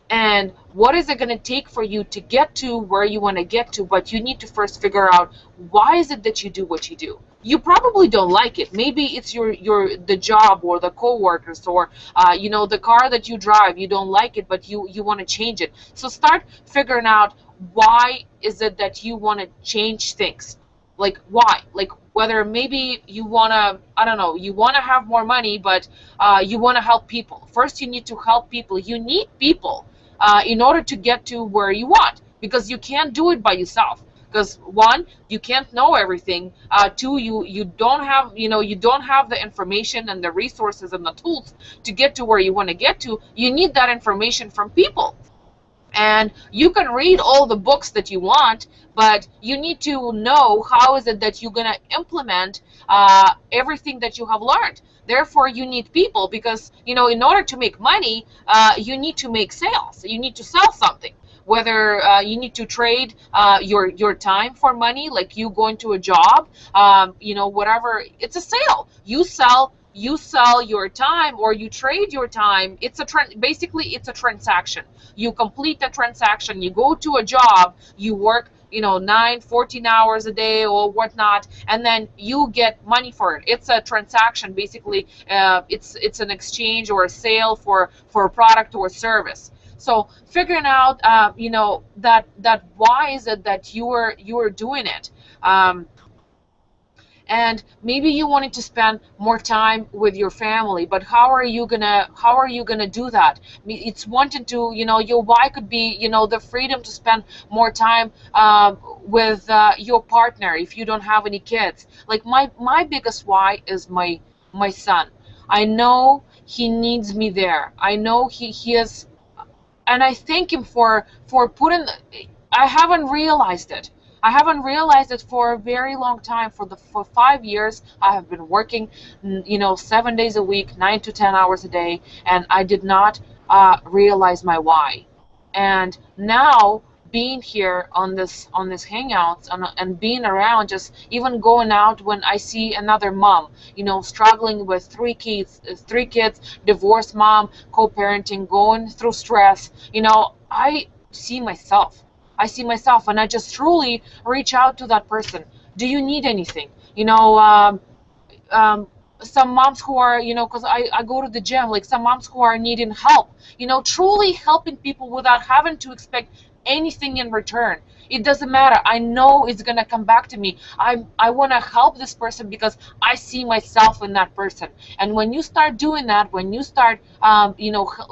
and what is it going to take for you to get to where you want to get to, but you need to first figure out why is it that you do what you do. You probably don't like it. Maybe it's the job or the coworkers, or the car that you drive. You don't like it, but you want to change it. So start figuring out why is it that you want to change things. Like why? Like whether maybe you want to, I don't know, you want to have more money, but you want to help people. First, you need to help people. You need people in order to get to where you want, because you can't do it by yourself. Because one, you can't know everything. Two, you don't have the information and the resources and the tools to get to where you want to get to. You need that information from people. And you can read all the books that you want, but you need to know how is it that you're going to implement everything that you have learned. Therefore, you need people, because in order to make money, you need to make sales. You need to sell something. Whether you need to trade your time for money, like you going to a job, whatever, it's a sale. You sell your time, or you trade your time. Basically it's a transaction. You complete the transaction. You go to a job, you work 14 hours a day or whatnot, and then you get money for it. It's a transaction. Basically it's an exchange or a sale for a product or service. So figuring out that why is it that you are doing it. And maybe you wanted to spend more time with your family, but how are you gonna do that? I mean, it's wanting to, your why could be, the freedom to spend more time with your partner if you don't have any kids. Like my biggest why is my son. I know he needs me there. I know he is, and I thank him for putting. I haven't realized it. I haven't realized it for a very long time. For 5 years, I have been working, 7 days a week, 9 to 10 hours a day, and I did not realize my why. And now, being here on this hangouts, and being around, just even going out when I see another mom, struggling with three kids, divorced mom, co-parenting, going through stress, I see myself. And I just truly reach out to that person. Do you need anything? Um, some moms who are, because I go to the gym, like some moms who are needing help, truly helping people without having to expect anything in return. It doesn't matter. I know it's going to come back to me. I want to help this person because I see myself in that person. And when you start doing that, when you start,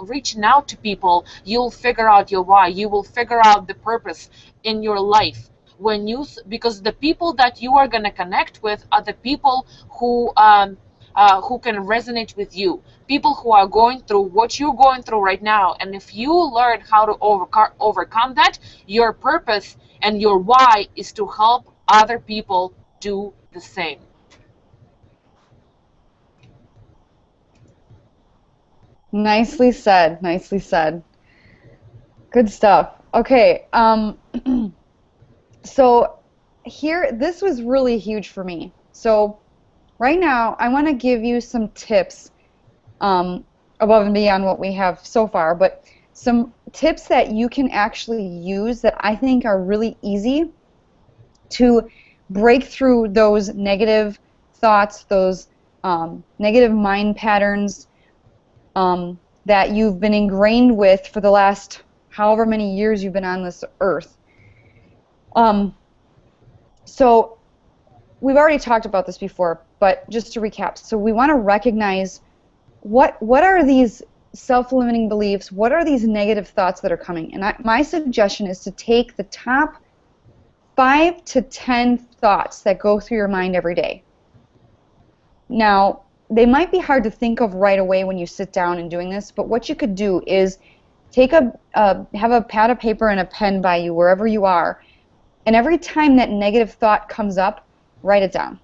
reaching out to people, you'll figure out your why. You will figure out the purpose in your life. Because the people that you are going to connect with are the people who can resonate with you, people who are going through what you're going through right now. And if you learn how to overcome that, your purpose and your why is to help other people do the same. Nicely said. Nicely said. Good stuff. Okay. So this was really huge for me. So right now, I want to give you some tips above and beyond what we have so far, but some tips that you can actually use that I think are really easy to break through those negative thoughts, those negative mind patterns that you've been ingrained with for the last however many years you've been on this earth. So we've already talked about this before, but just to recap, so we want to recognize what are these self-limiting beliefs, what are these negative thoughts that are coming, and my suggestion is to take the top 5 to 10 thoughts that go through your mind every day. Now, they might be hard to think of right away when you sit down and doing this, but what you could do is have a pad of paper and a pen by you wherever you are, and every time that negative thought comes up, Write it down.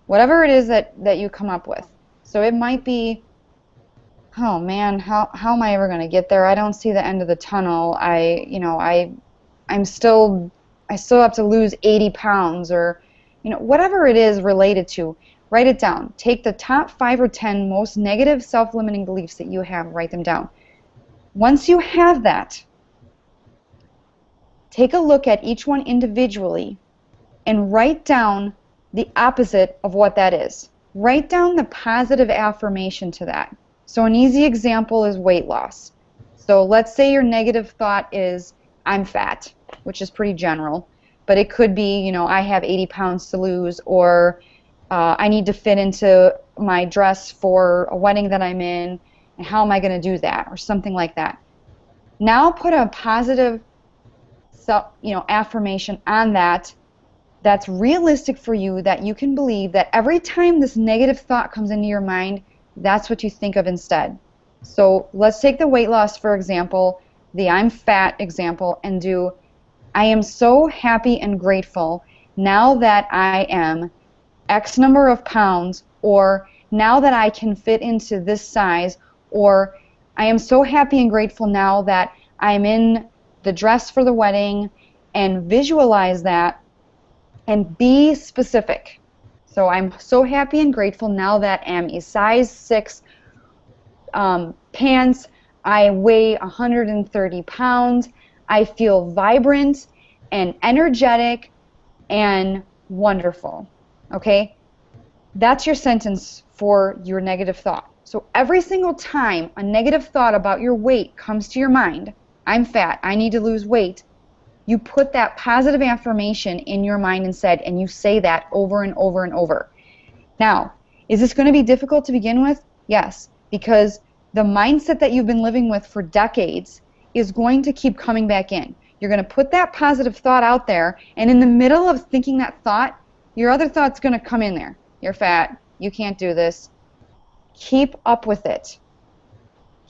Whatever it is that you come up with. So it might be, oh man, how am I ever going to get there? I don't see the end of the tunnel. I'm still, I still have to lose 80 pounds, or, whatever it is related to, write it down. Take the top 5 or 10 most negative self-limiting beliefs that you have, write them down. Once you have that, take a look at each one individually and write down the opposite of what that is. Write down the positive affirmation to that. So an easy example is weight loss. So let's say your negative thought is, I'm fat, which is pretty general, but it could be, I have 80 pounds to lose, or I need to fit into my dress for a wedding that I'm in, and how am I going to do that, or something like that. Now put a positive affirmation on that that's realistic for you, that you can believe that every time this negative thought comes into your mind, that's what you think of instead. So let's take the weight loss, for example, the I'm fat example, and do, I am so happy and grateful now that I am X number of pounds, or now that I can fit into this size, or I am so happy and grateful now that I'm in the dress for the wedding, and visualize that and be specific. So I'm so happy and grateful now that I'm a size 6 pants, I weigh 130 pounds, I feel vibrant and energetic and wonderful. Okay? That's your sentence for your negative thought. So every single time a negative thought about your weight comes to your mind, I'm fat, I need to lose weight, you put that positive affirmation in your mind instead, and you say that over and over and over. Now, is this going to be difficult to begin with? Yes, because the mindset that you've been living with for decades is going to keep coming back in. You're going to put that positive thought out there, and in the middle of thinking that thought, your other thought's going to come in there. You're fat. You can't do this. Keep up with it.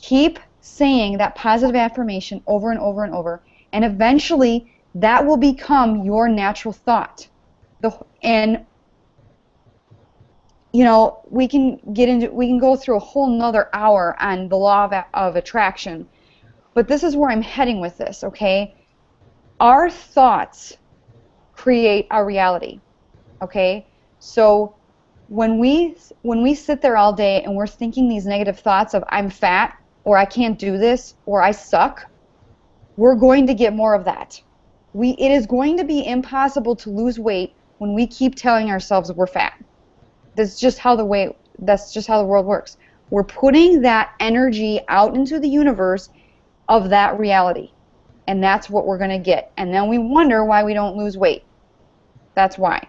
Keep saying that positive affirmation over and over and over, and eventually that will become your natural thought. And we can go through a whole nother hour on the law of attraction, but this is where I'm heading with this. Okay, our thoughts create our reality. Okay, so when we sit there all day and we're thinking these negative thoughts of I'm fat, or I can't do this, or I suck, we're going to get more of that. It is going to be impossible to lose weight when we keep telling ourselves we're fat. That's just how the world works. We're putting that energy out into the universe of that reality. And that's what we're going to get. And then we wonder why we don't lose weight. That's why.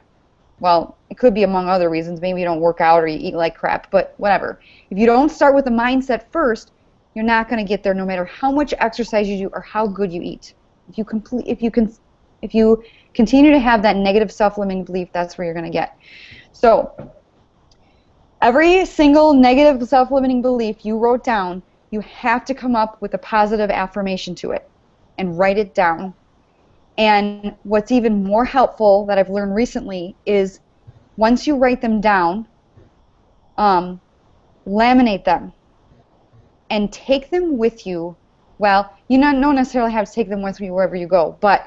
Well, it could be among other reasons. Maybe you don't work out or you eat like crap, but whatever. If you don't start with the mindset first, you're not going to get there no matter how much exercise you do or how good you eat. If you continue to have that negative self-limiting belief, that's where you're going to get. So, every single negative self-limiting belief you wrote down, you have to come up with a positive affirmation to it and write it down. And what's even more helpful that I've learned recently is once you write them down, laminate them and take them with you. Well, you don't necessarily have to take them with you wherever you go, but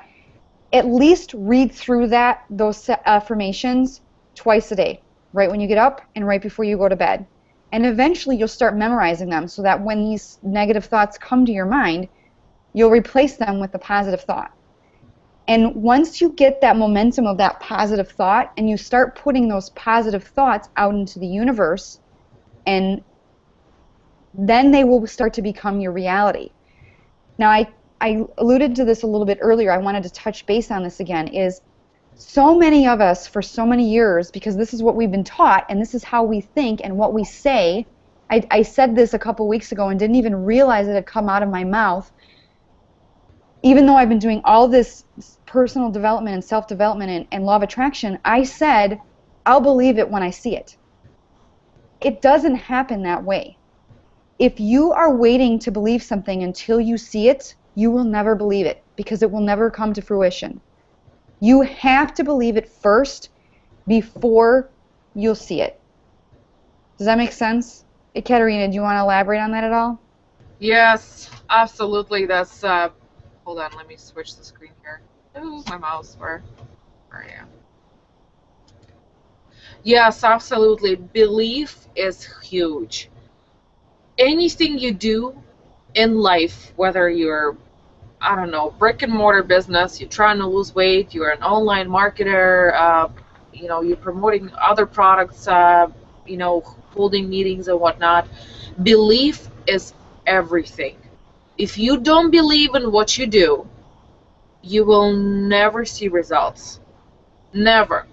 at least read through those affirmations twice a day, right when you get up and right before you go to bed. And eventually you'll start memorizing them so that when these negative thoughts come to your mind, you'll replace them with a positive thought. And once you get that momentum of that positive thought and you start putting those positive thoughts out into the universe, and then they will start to become your reality. Now, I alluded to this a little bit earlier. I wanted to touch base on this again, is so many of us for so many years, because this is what we've been taught and this is how we think and what we say. I said this a couple weeks ago and didn't even realize it had come out of my mouth. Even though I've been doing all this personal development and self-development and law of attraction, I said, I'll believe it when I see it. It doesn't happen that way. If you are waiting to believe something until you see it, you will never believe it because it will never come to fruition. You have to believe it first, before you'll see it. Does that make sense? Katerina, do you want to elaborate on that at all? Yes, absolutely. That's hold on, let me switch the screen here. Ooh, my mouse, where I am. Yes, absolutely. Belief is huge. Anything you do in life, whether you're, I don't know, brick and mortar business, you're trying to lose weight, you're an online marketer, you're promoting other products, holding meetings and whatnot. Belief is everything. If you don't believe in what you do, you will never see results. Never.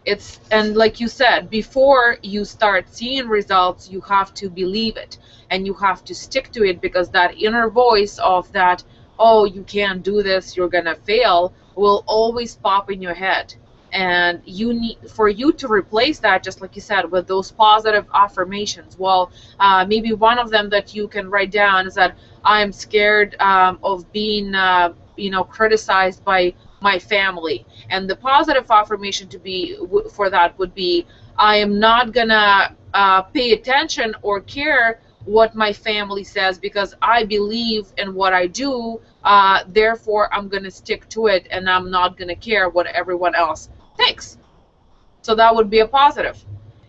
It's, and like you said, before you start seeing results, you have to believe it and you have to stick to it, because that inner voice of that, oh, you can't do this, you're gonna fail, will always pop in your head. And you need, for you to replace that, just like you said, with those positive affirmations. Well, maybe one of them that you can write down is that I'm scared of being criticized by my family. And the positive affirmation to be for that would be, I am not gonna pay attention or care what my family says, because I believe in what I do. Therefore, I'm gonna stick to it, and I'm not gonna care what everyone else thinks. So that would be a positive.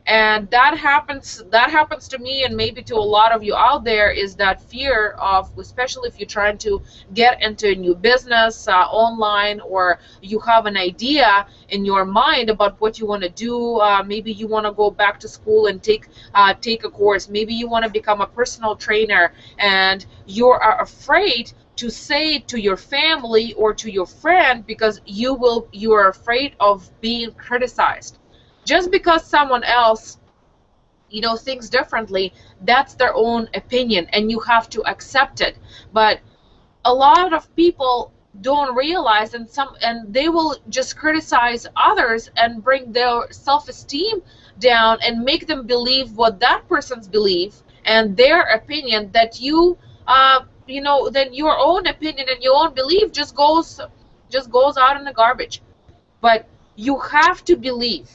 And that happens to me, and maybe to a lot of you out there, is that fear of, especially if you're trying to get into a new business online, or you have an idea in your mind about what you want to do. Maybe you want to go back to school and take a course. Maybe you want to become a personal trainer, and you are afraid to say to your family or to your friend, because you are afraid of being criticized. Just because someone else thinks differently, that's their own opinion, and you have to accept it. But a lot of people don't realize, and they will just criticize others and bring their self-esteem down and make them believe what that person's belief and their opinion, that then your own opinion and your own belief just goes out in the garbage. But you have to believe,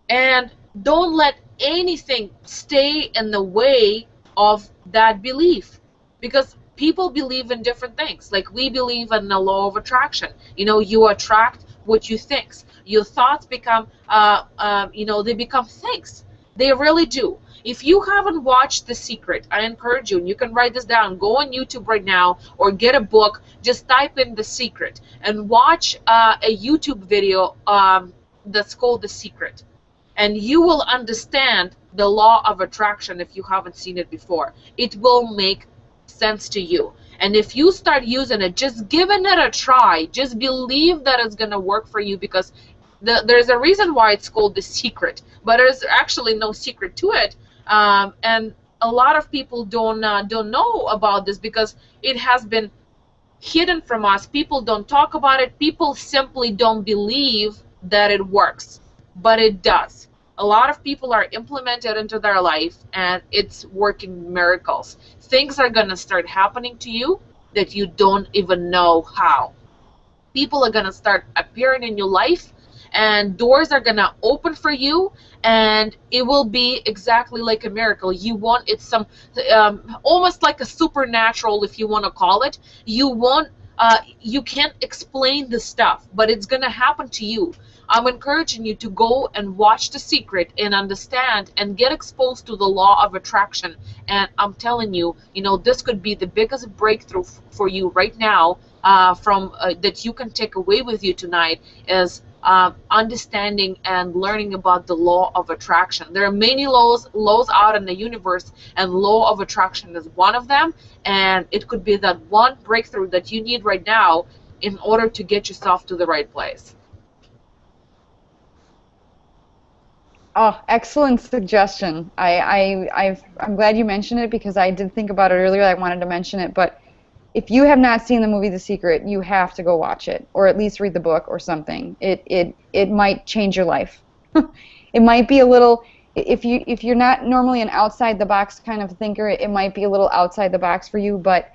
and don't let anything stay in the way of that belief, because people believe in different things. Like, we believe in the law of attraction. You attract what you think. Your thoughts become they become things. They really do. If you haven't watched The Secret, I encourage you, and you can write this down, go on YouTube right now or get a book, just type in The Secret and watch a YouTube video that's called The Secret, and you will understand the law of attraction. If you haven't seen it before, it will make sense to you. And if you start using it, just giving it a try, just believe that it's going to work for you, because there's a reason why it's called The Secret, but there's actually no secret to it. And a lot of people don't know about this, because it has been hidden from us. People don't talk about it. People simply don't believe that it works, but it does. A lot of people are implemented into their life, and it's working miracles. Things are going to start happening to you that you don't even know how. People are going to start appearing in your life, and doors are going to open for you, and it will be exactly like a miracle. You want it, some almost like a supernatural, if you want to call it. You can't explain the stuff, but it's going to happen to you. I'm encouraging you to go and watch The Secret and understand and get exposed to the law of attraction. And I'm telling you, this could be the biggest breakthrough for you right now, from that you can take away with you tonight, is understanding and learning about the law of attraction. There are many laws out in the universe, and law of attraction is one of them. And it could be that one breakthrough that you need right now in order to get yourself to the right place. Oh, excellent suggestion. I'm glad you mentioned it, because I did think about it earlier. I wanted to mention it, but if you have not seen the movie The Secret, you have to go watch it, or at least read the book or something. It might change your life. It might be a little, if you're not normally an outside the box kind of thinker, it might be a little outside the box for you, but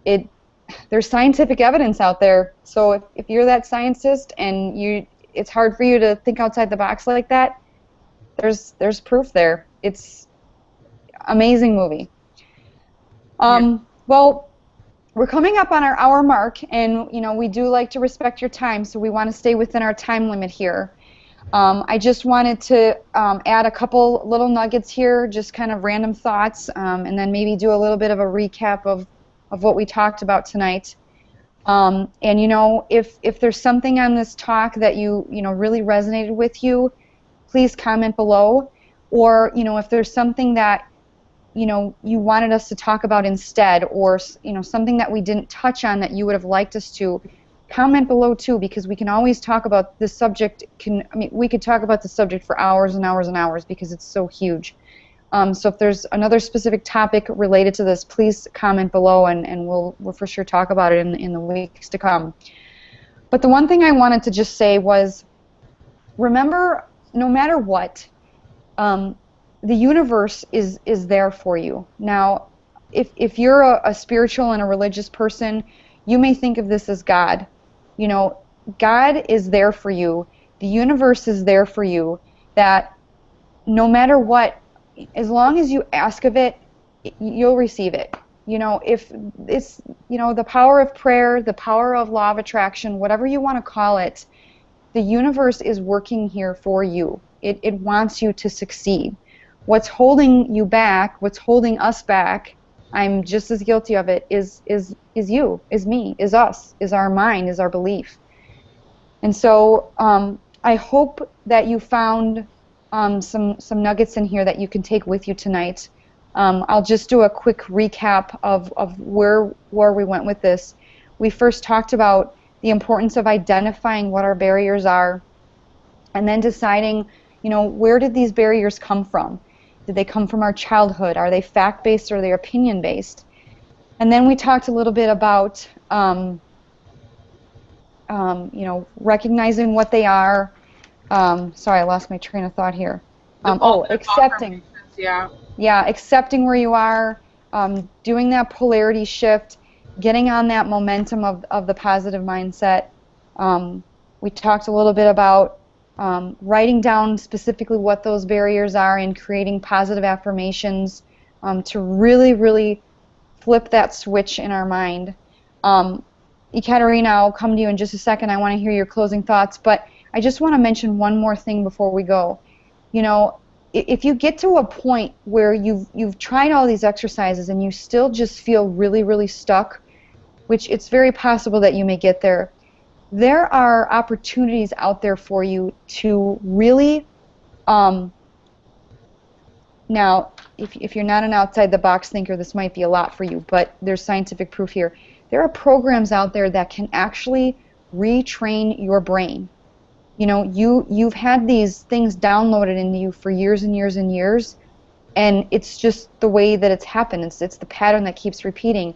it there's scientific evidence out there. So if you're that scientist, and it's hard for you to think outside the box like that, there's proof there. It's amazing movie. Yeah. Well, we're coming up on our hour mark, and we do like to respect your time, so we want to stay within our time limit here. I just wanted to add a couple little nuggets here, just kind of random thoughts, and then maybe do a little bit of a recap of what we talked about tonight. And if there's something on this talk that you really resonated with you, please comment below. Or if there's something that you wanted us to talk about instead, or something that we didn't touch on that you would have liked us to, comment below too, because we can always talk about this subject. We could talk about the subject for hours and hours and hours because it's so huge. So if there's another specific topic related to this, please comment below, and we'll for sure talk about it in the weeks to come. But the one thing I wanted to just say was, remember, no matter what, the universe is there for you. Now, if you're a spiritual and a religious person, you may think of this as God. God is there for you. The universe is there for you. That no matter what, as long as you ask of it, you'll receive it. If it's the power of prayer, the power of law of attraction, whatever you want to call it, the universe is working here for you. It wants you to succeed. What's holding you back, what's holding us back, I'm just as guilty of it, is you, is me, is us, is our mind, is our belief. And so I hope that you found some nuggets in here that you can take with you tonight. I'll just do a quick recap of where we went with this. We first talked about the importance of identifying what our barriers are, and then deciding, where did these barriers come from? Did they come from our childhood? Are they fact-based or are they opinion-based? And then we talked a little bit about, recognizing what they are. Sorry, I lost my train of thought here. Accepting. Yeah. Yeah, accepting where you are, doing that polarity shift, getting on that momentum of the positive mindset. We talked a little bit about writing down specifically what those barriers are and creating positive affirmations to really, really flip that switch in our mind. Ekaterina, I'll come to you in just a second. I want to hear your closing thoughts, but I just want to mention one more thing before we go. If you get to a point where you've tried all these exercises and you still just feel really, really stuck, which it's very possible that you may get there, there are opportunities out there for you to really, now, if you're not an outside-the-box thinker, this might be a lot for you, but there's scientific proof here. There are programs out there that can actually retrain your brain. You've had these things downloaded into you for years and years and years, and it's just the way that it's happened. It's the pattern that keeps repeating.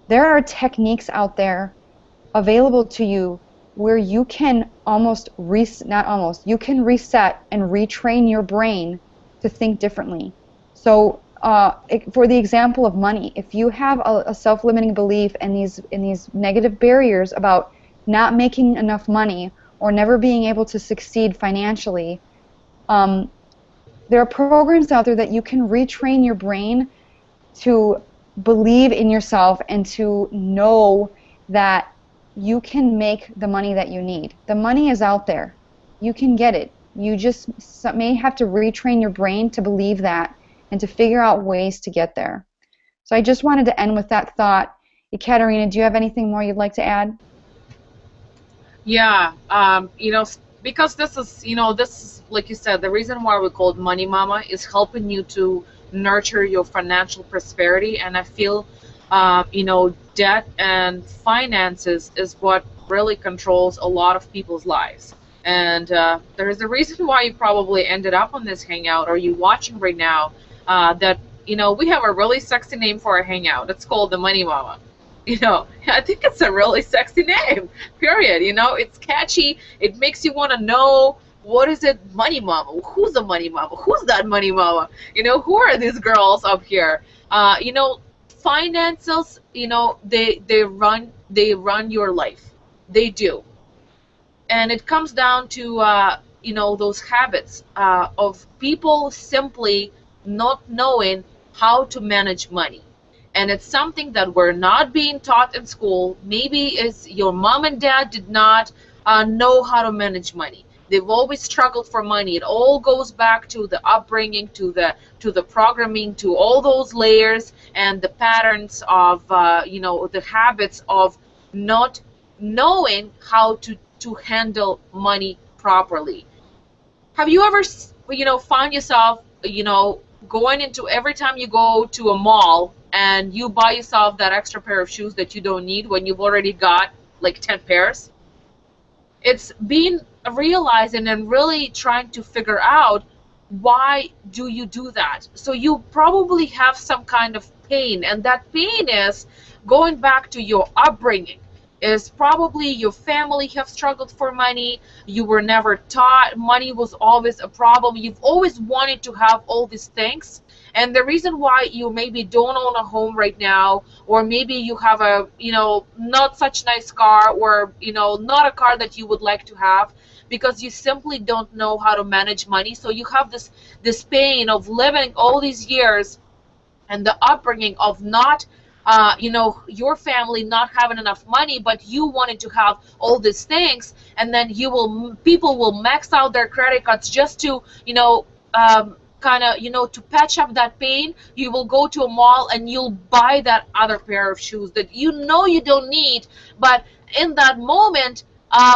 There are techniques out there available to you where you can you can reset and retrain your brain to think differently. So for the example of money, if you have a self-limiting belief and these negative barriers about not making enough money or never being able to succeed financially, there are programs out there that you can retrain your brain to believe in yourself and to know that you can make the money that you need. The money is out there. You can get it. You just may have to retrain your brain to believe that and to figure out ways to get there. So I just wanted to end with that thought. Ekaterina, do you have anything more you'd like to add? Yeah, because this is, like you said, the reason why we called Money Mama is helping you to nurture your financial prosperity. And I feel, debt and finances is what really controls a lot of people's lives. And there's a reason why you probably ended up on this hangout, or you watching right now, that, we have a really sexy name for our hangout. It's called the Money Mama. I think it's a really sexy name, period. It's catchy. It makes you want to know, what is it, Money Mama? Who's the Money Mama? Who's that Money Mama? Who are these girls up here? Finances, they run your life. They do. And it comes down to those habits of people simply not knowing how to manage money. And it's something that we're not being taught in school. Maybe it's your mom and dad did not know how to manage money. They've always struggled for money. It all goes back to the upbringing, to the programming, to all those layers and the patterns of the habits of not knowing how to handle money properly. Have you ever, find yourself, going into every time you go to a mall and you buy yourself that extra pair of shoes that you don't need when you've already got like 10 pairs? It's being realizing and really trying to figure out why do you do that. So you probably have some kind of pain, and that pain is going back to your upbringing. Is probably your family have struggled for money, you were never taught, money was always a problem, you've always wanted to have all these things. And the reason why you maybe don't own a home right now, or maybe you have a, not such nice car, or, not a car that you would like to have, because you simply don't know how to manage money. So you have this pain of living all these years and the upbringing of not your family not having enough money, but you wanted to have all these things. And then people will max out their credit cards just to kind of to patch up that pain. You will go to a mall and you'll buy that other pair of shoes that you don't need, but in that moment,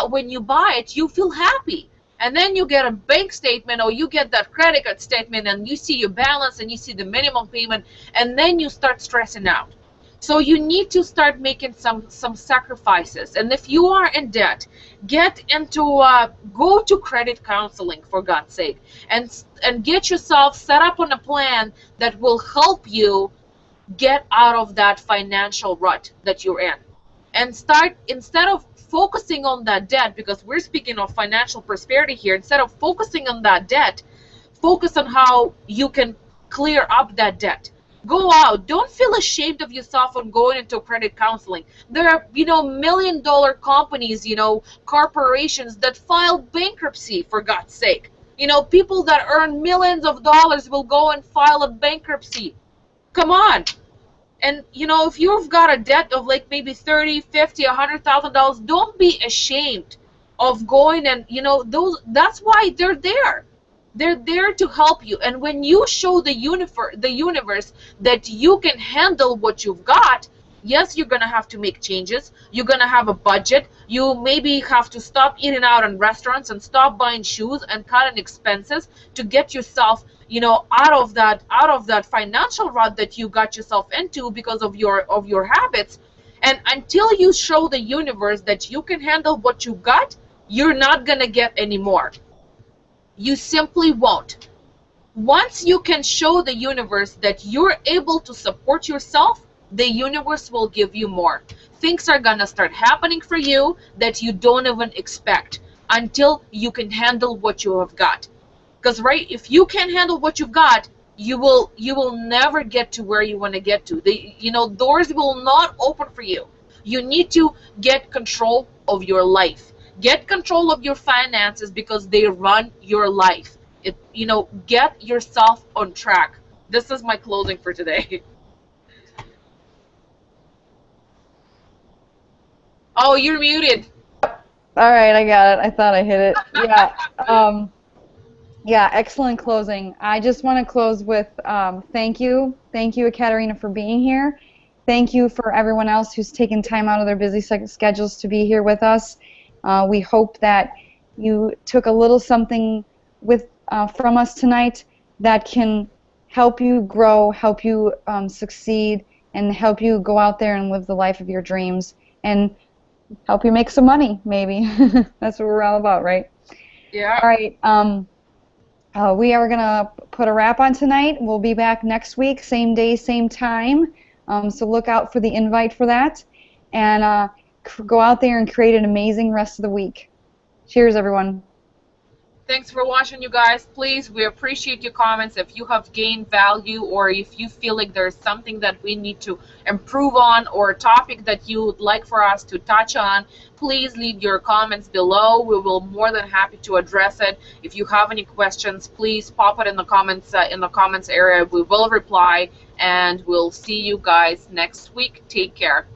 when you buy it, you feel happy. And then you get a bank statement, or you get that credit card statement, and you see your balance and you see the minimum payment, and then you start stressing out. So you need to start making some sacrifices. And if you are in debt, go to credit counseling, for God's sake, and get yourself set up on a plan that will help you get out of that financial rut that you're in. And start, instead of focusing on that debt, because we're speaking of financial prosperity here, instead of focusing on that debt, focus on how you can clear up that debt. Go out. Don't feel ashamed of yourself on going into credit counseling. There are, million-dollar companies, corporations that file bankruptcy, for God's sake. People that earn millions of dollars will go and file a bankruptcy. Come on. And if you've got a debt of like maybe 30, 50, $100,000, don't be ashamed of going, and that's why they're there. They're there to help you. And when you show the universe that you can handle what you've got, yes, you're going to have to make changes. You're going to have a budget. You maybe have to stop eating out in restaurants and stop buying shoes and cutting expenses to get yourself, out of that financial rut that you got yourself into because of your habits. And until you show the universe that you can handle what you got, you're not going to get any more. You simply won't. Once you can show the universe that you're able to support yourself, the universe will give you more. Things are gonna start happening for you that you don't even expect until you can handle what you have got. Because if you can't handle what you've got, you will never get to where you want to get to. Doors will not open for you. You need to get control of your life. Get control of your finances, because they run your life. Get yourself on track. This is my closing for today. Oh, you're muted. All right, I got it. I thought I hit it. Yeah. Yeah, excellent closing. I just want to close with thank you. Thank you, Ekaterina, for being here. Thank you for everyone else who's taken time out of their busy schedules to be here with us. We hope that you took a little something from us tonight that can help you grow, help you succeed, and help you go out there and live the life of your dreams, and help you make some money, maybe. That's what we're all about, right? Yeah. All right. We are going to put a wrap on tonight. We'll be back next week, same day, same time. So look out for the invite for that. And go out there and create an amazing rest of the week. Cheers, everyone. Thanks for watching, you guys. Please, we appreciate your comments. If you have gained value, or if you feel like there's something that we need to improve on, or a topic that you would like for us to touch on, please leave your comments below. We will more than happy to address it. If you have any questions, please pop it in the comments area. We will reply, and we'll see you guys next week. Take care.